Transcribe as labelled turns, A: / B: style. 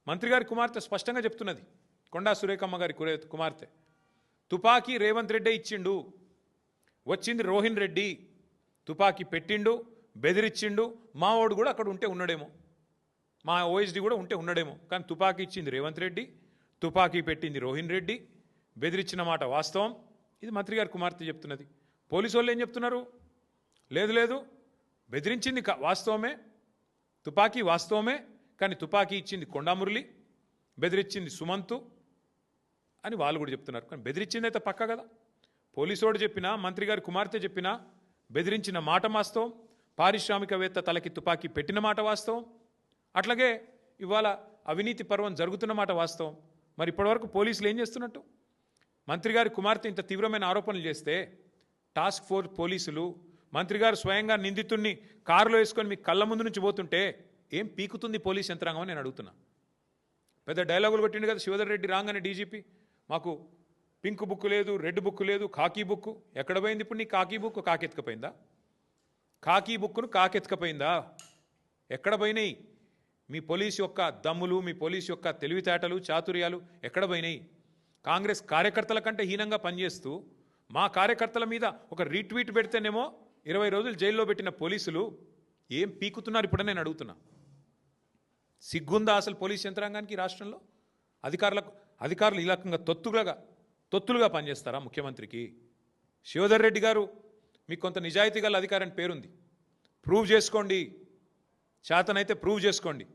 A: మంత్రి గారి కుమార్తె స్పష్టంగా చెప్తున్నది, కొండా సురేఖమ్మ గారి కుమార్తె, తుపాకీ రేవంత్ రెడ్డి ఇచ్చిండు, వచ్చింది రోహిన్ రెడ్డి, తుపాకీ పెట్టిండు, బెదిరించిండు, మా వాడు కూడా అక్కడ ఉంటే ఉన్నాడేమో, మా ఓఎస్డి కూడా ఉంటే ఉన్నాడేమో, కానీ తుపాకీ ఇచ్చింది రేవంత్ రెడ్డి, తుపాకీ పెట్టింది రోహిన్ రెడ్డి, బెదిరించిన మాట వాస్తవం. ఇది మంత్రి గారి కుమార్తె చెప్తున్నది. పోలీసు వాళ్ళు ఏం చెప్తున్నారు? లేదు లేదు, బెదిరించింది వాస్తవమే, తుపాకీ వాస్తవమే, కానీ తుపాకీ ఇచ్చింది కొండామురళి, బెదిరించింది సుమంతు అని వాళ్ళు కూడా చెప్తున్నారు. కానీ బెదిరించింది అయితే పక్కా కదా. పోలీసోడు చెప్పినా, మంత్రి గారి కుమార్తె చెప్పినా బెదిరించిన మాట వాస్తవం, పారిశ్రామికవేత్త తలకి తుపాకీ పెట్టిన మాట వాస్తవం, అట్లాగే ఇవాళ అవినీతి పర్వం జరుగుతున్న మాట వాస్తవం. మరి ఇప్పటివరకు పోలీసులు ఏం చేస్తున్నట్టు? మంత్రి గారి కుమార్తె ఇంత తీవ్రమైన ఆరోపణలు చేస్తే టాస్క్ ఫోర్స్ పోలీసులు, మంత్రి గారు స్వయంగా నిందితుడిని కారులో వేసుకొని మీ కళ్ళ ముందు నుంచి పోతుంటే ఏం పీకుతుంది పోలీస్ యంత్రాంగం అని నేను అడుగుతున్నా. పెద్ద డైలాగులు కొట్టిండు కదా శివధర్ రెడ్డి రాగానే డీజీపీ, మాకు పింక్ బుక్ లేదు, రెడ్ బుక్ లేదు, కాకీ బుక్. ఎక్కడ పోయింది ఇప్పుడు నీ కాకీ బుక్? కాకెత్తుకపోయిందా? కాకీ బుక్ను కాకెత్తుకపోయిందా? ఎక్కడ పోయినాయి మీ పోలీసు యొక్క దమ్ములు, మీ పోలీసు యొక్క తెలివితేటలు, చాతుర్యాలు ఎక్కడ పోయినాయి? కాంగ్రెస్ కార్యకర్తల కంటే హీనంగా పనిచేస్తూ మా కార్యకర్తల మీద ఒక రీట్వీట్ పెడితేనేమో 20 రోజులు జైల్లో పెట్టిన పోలీసులు ఏం పీకుతున్నారు ఇప్పుడని నేను అడుగుతున్నా. సిగ్గుందా అసలు పోలీస్ యంత్రాంగానికి రాష్ట్రంలో? అధికారులు ఈ రకంగా తొత్తులుగా పనిచేస్తారా ముఖ్యమంత్రికి? శివధర్ రెడ్డి గారు, మీకు కొంత నిజాయితీ గల అధికారి అని పేరుంది, ప్రూవ్ చేసుకోండి, చేతనైతే ప్రూవ్ చేసుకోండి.